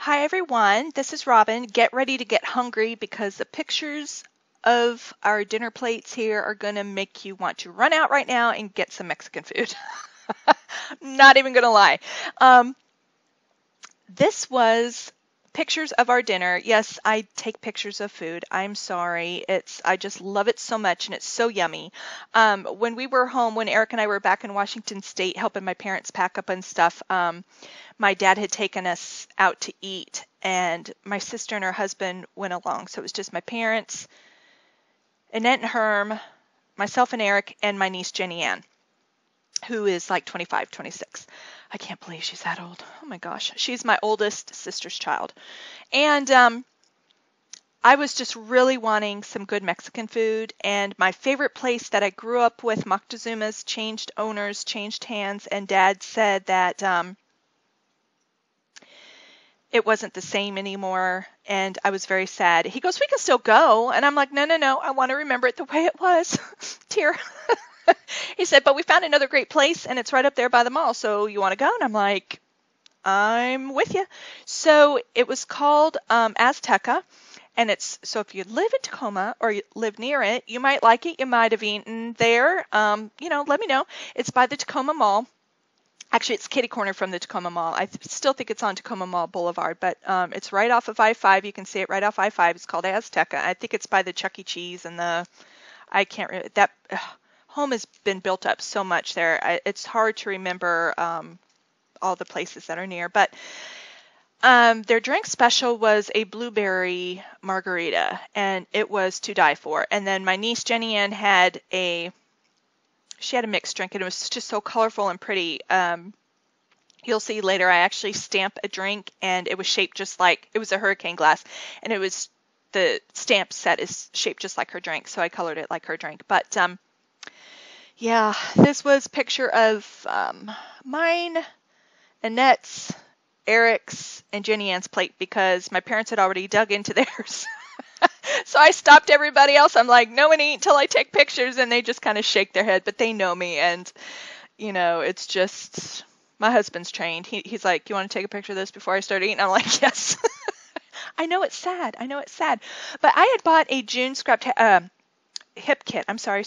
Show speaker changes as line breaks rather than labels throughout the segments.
Hi everyone, this is Robin. Get ready to get hungry because the pictures of our dinner plates here are going to make you want to run out right now and get some Mexican food. Not even going to lie. This was pictures of our dinner. Yes, I take pictures of food. I'm sorry. I just love it so much and it's so yummy. When we were home, when Eric and I were back in Washington State helping my parents pack up and stuff, my dad had taken us out to eat and my sister and her husband went along. So it was just my parents, Annette and Herm, myself and Eric, and my niece Jenny Ann, who is like 25, 26. I can't believe she's that old. Oh my gosh. She's my oldest sister's child. And I was just really wanting some good Mexican food. And my favorite place that I grew up with, Moctezuma's, changed owners, changed hands, and Dad said that it wasn't the same anymore. And I was very sad. He goes, "We can still go." And I'm like, no, I want to remember it the way it was. Tear. He said, "But we found another great place and it's right up there by the mall. So you want to go?" And I'm like, "I'm with you." So it was called Azteca. And so if you live in Tacoma or you live near it, you might like it. You might have eaten there. Let me know. It's by the Tacoma Mall. Actually, it's kitty corner from the Tacoma Mall. I still think it's on Tacoma Mall Boulevard, but it's right off of I-5. You can see it right off I-5. It's called Azteca. I think it's by the Chuck E. Cheese and I can't remember. That home has been built up so much there. It's hard to remember all the places that are near. But their drink special was a blueberry margarita, and it was to die for. And then my niece Jenny Ann had a mixed drink, and it was just so colorful and pretty. You'll see later I actually stamp a drink, and it was shaped just like, it was a hurricane glass, and it was, the stamp set is shaped just like her drink, so I colored it like her drink. But yeah, this was a picture of mine, Annette's, Eric's, and Jenny Ann's plate because my parents had already dug into theirs. So I stopped everybody else. I'm like, "No one eat until I take pictures," and they just kind of shake their head, but they know me, and it's just, my husband's trained. He's like, "You want to take a picture of this before I start eating?" I'm like, "Yes." I know it's sad. But I had bought a June hip kit. I'm sorry.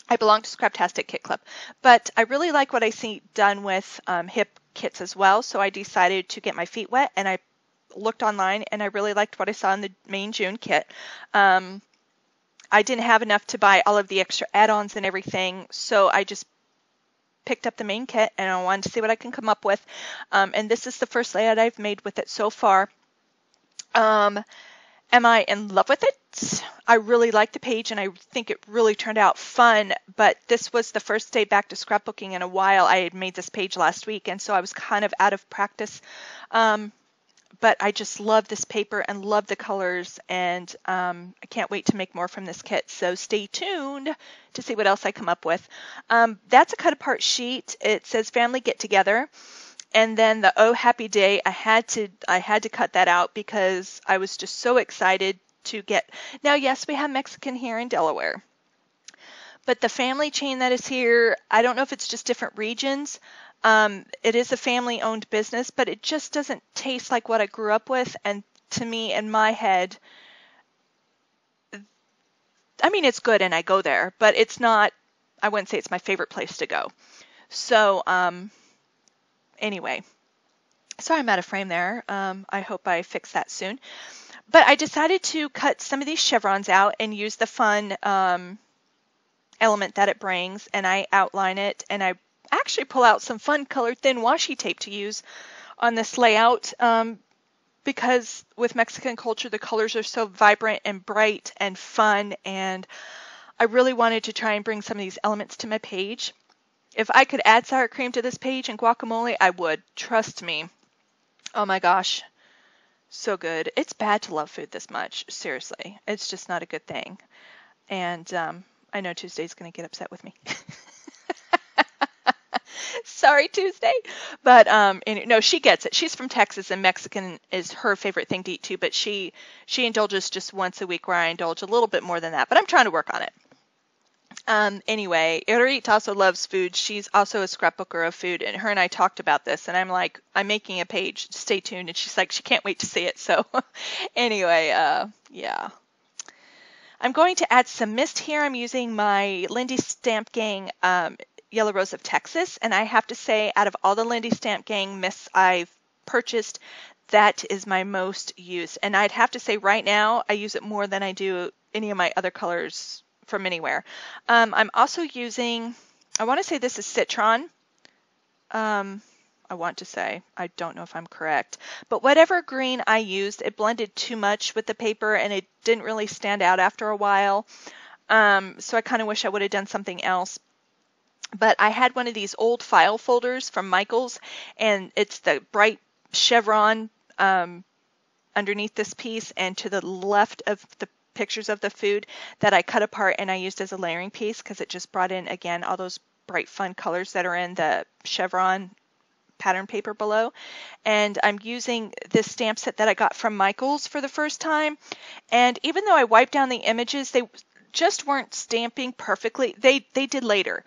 I belong to Scraptastic Kit Club, but I really like what I see done with hip kits as well, so I decided to get my feet wet, and I looked online and I really liked what I saw in the main June kit. I didn't have enough to buy all of the extra add-ons and everything, so I just picked up the main kit and I wanted to see what I can come up with. And this is the first layout I've made with it so far. Am I in love with it? I really like the page and I think it really turned out fun, but this was the first day back to scrapbooking in a while. I had made this page last week, and so I was kind of out of practice. But I just love this paper and love the colors, and I can't wait to make more from this kit. So stay tuned to see what else I come up with. That's a cut apart sheet. It says family get together, and then the "Oh Happy Day," I had to cut that out because I was just so excited to get. Now, yes, we have Mexican here in Delaware, but the family chain that is here, I don't know if it's just different regions. It is a family-owned business, but it just doesn't taste like what I grew up with. And to me, in my head, I mean, it's good and I go there, but it's not, I wouldn't say it's my favorite place to go. So anyway, sorry I'm out of frame there. I hope I fix that soon. But I decided to cut some of these chevrons out and use the fun element that it brings, and I outline it, and I actually pull out some fun colored thin washi tape to use on this layout because with Mexican culture the colors are so vibrant and bright and fun, and I really wanted to try and bring some of these elements to my page. If I could add sour cream to this page and guacamole, I would. Trust me. Oh my gosh. So good. It's bad to love food this much. Seriously. It's just not a good thing. And I know Tuesday's going to get upset with me. Sorry, Tuesday. But no, she gets it. She's from Texas, and Mexican is her favorite thing to eat too. But she indulges just once a week, where I indulge a little bit more than that. But I'm trying to work on it. Anyway, Irit also loves food. She's also a scrapbooker of food, and her and I talked about this, and I'm like, I'm making a page, stay tuned, and she's like, she can't wait to see it. So anyway, yeah. I'm going to add some mist here. I'm using my Lindy Stamp Gang Yellow Rose of Texas, and I have to say, out of all the Lindy Stamp Gang mists I've purchased, that is my most used. And I'd have to say right now, I use it more than I do any of my other colors from anywhere. I'm also using, I want to say this is Citron. I want to say, I don't know if I'm correct, but whatever green I used, it blended too much with the paper and it didn't really stand out after a while. So I kind of wish I would have done something else. But I had one of these old file folders from Michaels, and it's the bright chevron underneath this piece, and to the left of the pictures of the food that I cut apart and I used as a layering piece because it just brought in, again, all those bright fun colors that are in the chevron pattern paper below. And I'm using this stamp set that I got from Michaels for the first time, and even though I wiped down the images, they just weren't stamping perfectly. They did later.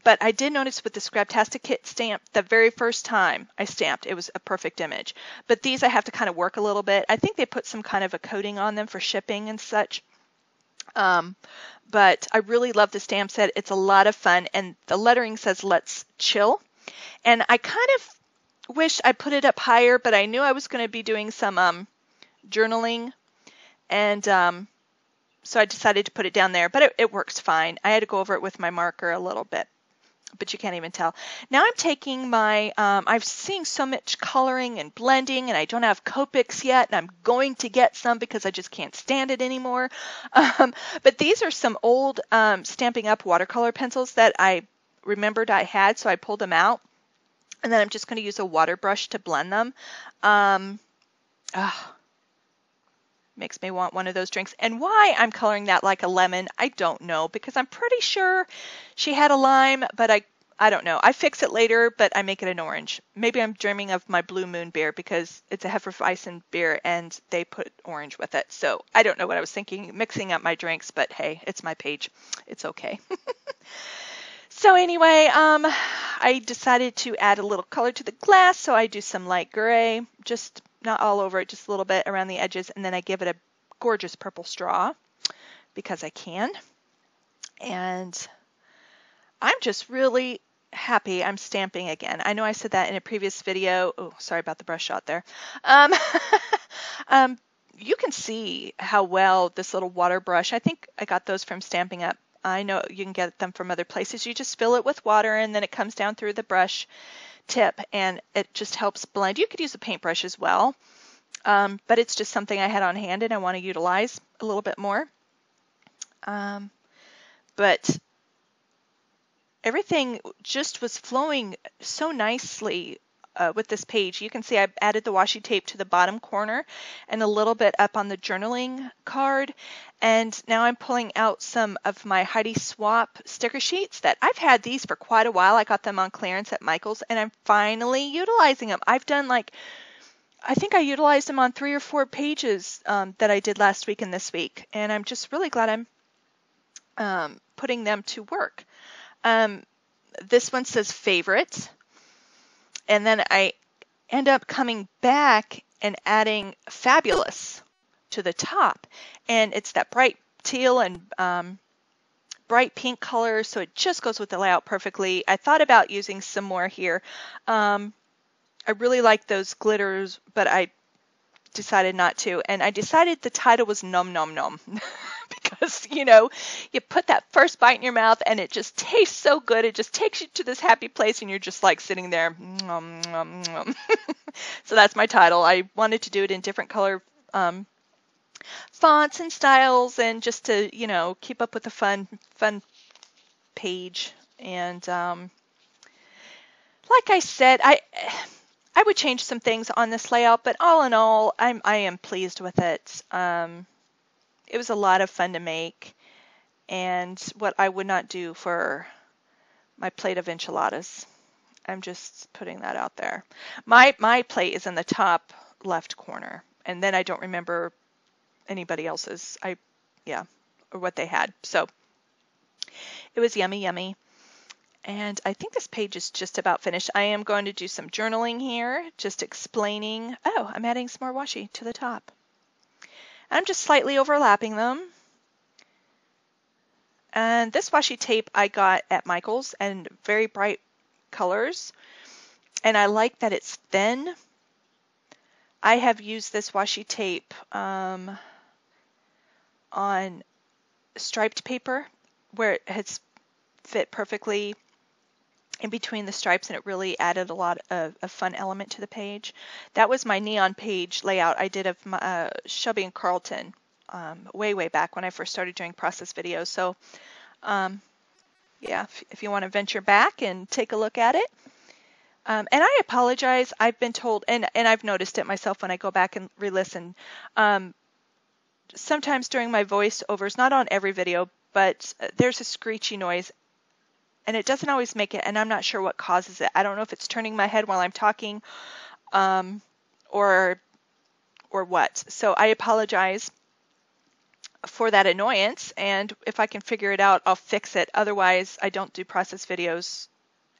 But I did notice with the Scraptastic Kit stamp, the very first time I stamped, it was a perfect image. But these I have to kind of work a little bit. I think they put some kind of a coating on them for shipping and such. But I really love the stamp set. It's a lot of fun, and the lettering says "Let's Chill." And I kind of wish I put it up higher, but I knew I was going to be doing some journaling, and so I decided to put it down there. But it works fine. I had to go over it with my marker a little bit, but you can't even tell. Now I'm taking my, I'm seeing so much coloring and blending, and I don't have Copics yet, and I'm going to get some because I just can't stand it anymore. But these are some old Stampin' Up! Watercolor pencils that I remembered I had, so I pulled them out. And then I'm just going to use a water brush to blend them. Makes me want one of those drinks. And why I'm coloring that like a lemon, I don't know, because I'm pretty sure she had a lime, but I don't know. I fix it later, but I make it an orange. Maybe I'm dreaming of my Blue Moon beer because it's a Hefeweizen beer and they put orange with it. So I don't know what I was thinking, mixing up my drinks, but hey, it's my page. It's okay. So anyway, I decided to add a little color to the glass, so I do some light gray, just not all over it, just a little bit around the edges, and then I give it a gorgeous purple straw because I can. And I'm just really happy I'm stamping again. I know I said that in a previous video. Oh, sorry about the brush shot there. You can see how well this little water brush, I think I got those from Stampin' Up! I know you can get them from other places. You just fill it with water and then it comes down through the brush tip and it just helps blend. You could use a paintbrush as well, but it's just something I had on hand and I want to utilize a little bit more. But everything just was flowing so nicely with this page. You can see I've added the washi tape to the bottom corner and a little bit up on the journaling card. And now I'm pulling out some of my Heidi Swap sticker sheets that I've had these for quite a while. I got them on clearance at Michael's and I'm finally utilizing them. I've done I think I utilized them on 3 or 4 pages that I did last week and this week. And I'm just really glad I'm putting them to work. This one says favorite. And then I end up coming back and adding fabulous to the top. And it's that bright teal and bright pink color, so it just goes with the layout perfectly. I thought about using some more here. I really like those glitters, but I decided not to. And I decided the title was Nom-Nom-Nom. Because, you put that first bite in your mouth and it just tastes so good. It just takes you to this happy place and you're just like sitting there. Nom, nom, nom. So that's my title. I wanted to do it in different color fonts and styles and just to, keep up with the fun page. And like I said, I would change some things on this layout, but all in all, I am pleased with it. It was a lot of fun to make, and what I would not do for my plate of enchiladas. I'm just putting that out there. My plate is in the top left corner, and then I don't remember anybody else's. or what they had. So it was yummy, yummy. And I think this page is just about finished. I am going to do some journaling here, just explaining. Oh, I'm adding some more washi to the top. I'm just slightly overlapping them. And this washi tape I got at Michael's, and very bright colors. And I like that it's thin. I have used this washi tape on striped paper where it has fit perfectly in between the stripes, and it really added a lot of fun element to the page. That was my neon page layout I did of my, Shelby and Carlton way back when I first started doing process videos. So yeah, if you want to venture back and take a look at it. And I apologize. I've been told, and I've noticed it myself when I go back and re-listen. Sometimes during my voiceovers, not on every video, but there's a screechy noise, and it doesn't always make it, and I'm not sure what causes it. I don't know if it's turning my head while I'm talking, or what. So I apologize for that annoyance, and if I can figure it out, I'll fix it. Otherwise, I don't do process videos,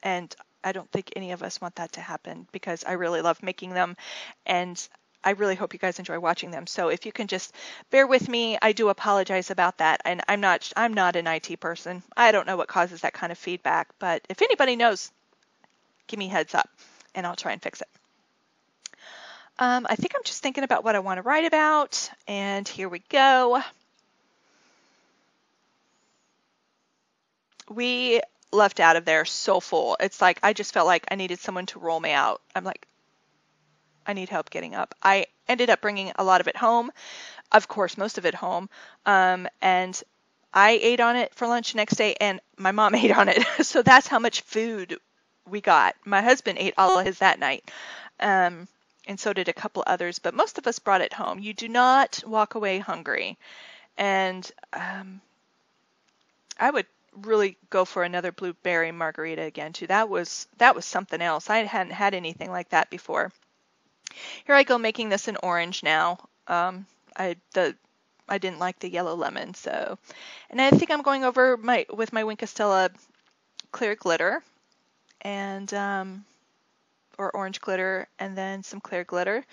and I don't think any of us want that to happen because I really love making them, and I really hope you guys enjoy watching them. So if you can just bear with me, I do apologize about that, and I'm not an IT person. I don't know what causes that kind of feedback, but if anybody knows, give me a heads up, and I'll try and fix it. I think I'm just thinking about what I want to write about, and here we go. We left out of there so full. It's like I just felt like I needed someone to roll me out. I'm like, I need help getting up. I ended up bringing a lot of it home, of course, most of it home, and I ate on it for lunch the next day, and my mom ate on it. So that's how much food we got. My husband ate all of his that night, and so did a couple others, but most of us brought it home. You do not walk away hungry, and I would really go for another blueberry margarita again too. That was something else. I hadn't had anything like that before. Here I go making this an orange now. I didn't like the yellow lemon, so, and I think I'm going over with my Wink of Stella clear glitter and or orange glitter, and then some clear glitter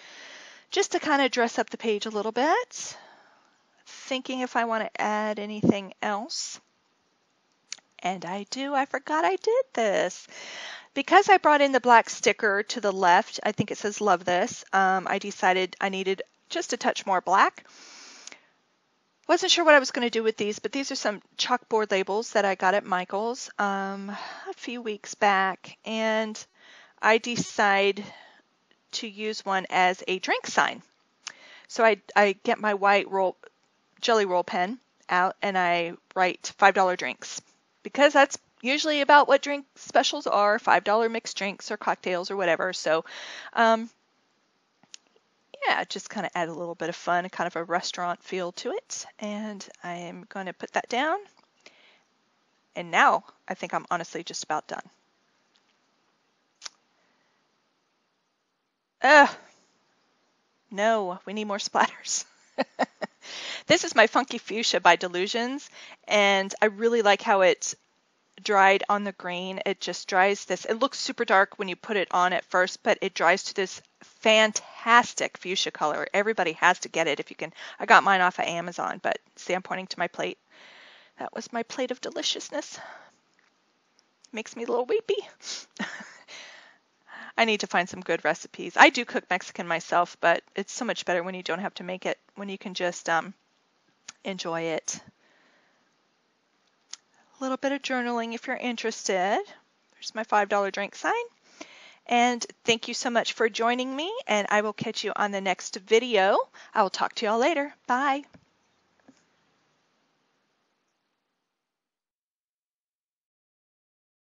just to kind of dress up the page a little bit. Thinking if I want to add anything else. And I do. I forgot I did this. Because I brought in the black sticker to the left, I think it says love this, I decided I needed just a touch more black. Wasn't sure what I was going to do with these, but these are some chalkboard labels that I got at Michael's a few weeks back, and I decided to use one as a drink sign. So I get my white jelly roll pen out, and I write $5 drinks. Because that's usually about what drink specials are, $5 mixed drinks or cocktails or whatever. So, yeah, just kind of add a little bit of fun, kind of a restaurant feel to it. And I am going to put that down. And now I think I'm honestly just about done. No, we need more splatters. This is my Funky Fuchsia by Delusions, and I really like how it dried on the green. It just dries this. It looks super dark when you put it on at first, but it dries to this fantastic fuchsia color. Everybody has to get it if you can. I got mine off of Amazon, but see, I'm pointing to my plate. That was my plate of deliciousness. Makes me a little weepy. I need to find some good recipes. I do cook Mexican myself, but it's so much better when you don't have to make it, when you can just enjoy it. A little bit of journaling if you're interested. There's my $5 drink sign. And thank you so much for joining me, and I will catch you on the next video. I will talk to y'all later. Bye.